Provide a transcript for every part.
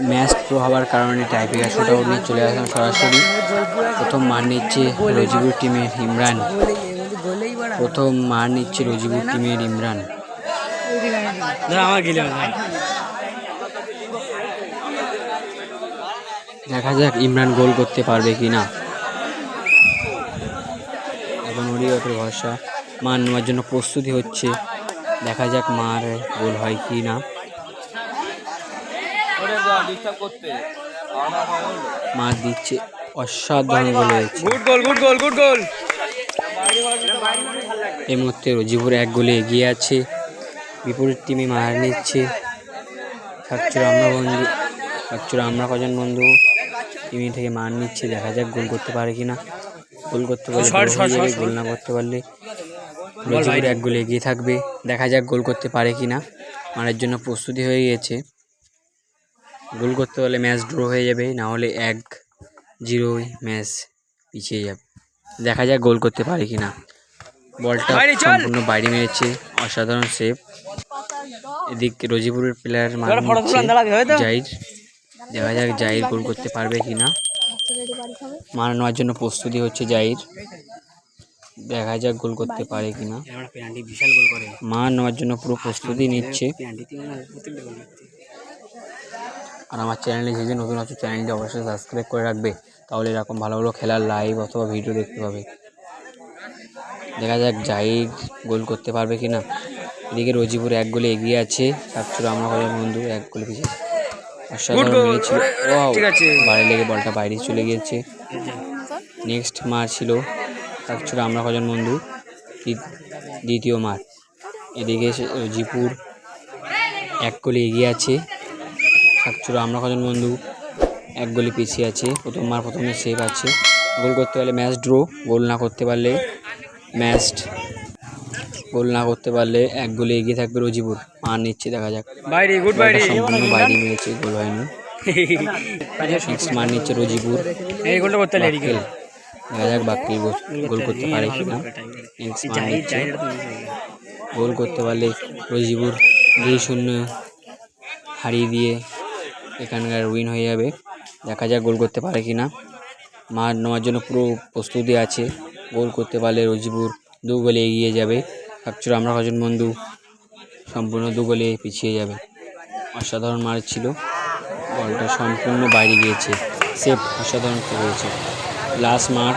Match pro হওয়ার কারণে tiebreaker শোটাও নিয়ে চলে আসলাম সরাসরি। প্রথম মার নিচ্ছে রজিবুর টিমের ইমরান। প্রথম মার নিচ্ছে রজিবুর টিমের ইমরান। দেখা যাক ইমরান গোল করতে পারবে কিনা। এখন ওরই ওপর ভরসা, মার নেওয়ার জন্য প্রস্তুতি হচ্ছে। দেখা যাক মার গোল হয় কি না। মার দিচ্ছে, অসাধারণ গোল হয়েছে। এই মুহূর্তে রজিবুর 1 গোলে এগিয়ে আছে। বিপরীত টিমে মার নিচ্ছে। আমরা কজন বন্ধু টিমি থেকে মার নিচ্ছে। দেখা যাক গোল করতে পারে কিনা। গোল করতে পারলে গোল না করতে পারলে রজিবুর 1 গোলে এগিয়ে থাকবে। দেখা যাক গোল করতে পারে কিনা। মারের জন্য প্রস্তুতি হয়ে গিয়েছে। গোল করতে পারলে ম্যাচ ড্র হয়ে যাবে, না হলে 1-0 ম্যাচ পিছিয়ে যাবে। দেখা যাক গোল করতে পারে কিনা। বলটা সম্পূর্ণ বাইরে মেরেছে, অসাধারণ সেভ। এদিকে রজিবুরের প্লেয়ার জাহির। দেখা যাক জাহির গোল করতে পারবে কিনা। মার নেওয়ার জন্য প্রস্তুতি হচ্ছে জাহির। দেখা যাক গোল করতে পারে কিনা। মার নেওয়ার জন্য পুরো প্রস্তুতি নিচ্ছে। আর আমার চ্যানেলে যে নতুন আছে চ্যানেলটি অবশ্যই সাবস্ক্রাইব করে রাখবে, তাহলে এরকম ভালো ভালো খেলার লাইভ অথবা ভিডিও দেখতে পাবে। দেখা যাক জাহির গোল করতে পারবে কিনা। এদিকে রজিবুর 1 গোলে এগিয়ে আছে। আমরা বন্ধু 1 গোলে পিছিয়ে। অসাধারণ মেরেছিল, বাইরে লেগে বলটা বাইরে চলে গিয়েছে। নেক্সট মার ছিল আমরা কজন বন্ধু দ্বিতীয় মার। এদিকে রজিবুর 1 গোলে এগিয়ে আছে। আমরা কজন বন্ধু 1 গোলে পিছিয়ে আছে। প্রথমে সেভ আছে। গোল করতে পারলে ম্যাচ ড্র, গোল না করতে পারলে 1 গোলে এগিয়ে থাকবে রজিবুর। মার নিচ্ছে, দেখা যাক। সম্পূর্ণ বাইরে মেরেছে, গোল হয়নি। নেক্সট মার নিচ্ছে রজিবুর। দেখা যাক বাক্কিল গোল করতে পারে কিনা। নেক্সট মার নিচ্ছে, গোল করতে পারলে রজিবুর 2-0 হারিয়ে দিয়ে এখানকার উইন হয়ে যাবে। দেখা যাক গোল করতে পারে কিনা। মার নেওয়ার জন্য পুরো প্রস্তুতি আছে। গোল করতে পারলে রজিবুর 2 গোলে এগিয়ে যাবে। আমরা কজন বন্ধু সম্পূর্ণ 2 গোলে পিছিয়ে যাবে। অসাধারণ মার ছিল, বলটা সম্পূর্ণ বাইরে গিয়েছে। সেভ, অসাধারণ সেভ হয়েছে। লাস্ট মার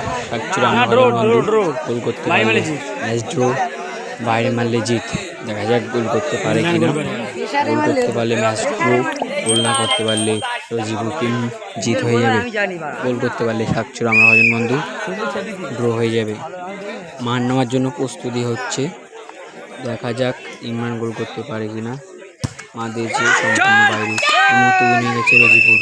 আমরা কজন বন্ধু গোল করতে পারলে ম্যাচ ড্র, বাইরে মারলে জিত। দেখা যাক গোল করতে পারে কিনা। গোল করতে পারলে ম্যাচ ড্র, গোল না করতে পারলে রজিবুর টিম জিত হয়ে যাবে। গোল করতে পারলে আমরা কজন বন্ধু ড্র হয়ে যাবে। মার নেওয়ার জন্য প্রস্তুতি হচ্ছে। দেখা যাক ইমরান গোল করতে পারে কিনা। মা দিয়েছে সম্পূর্ণ বাইরে। এই মুহূর্তে উইন হয়ে গেছে রজিবুর।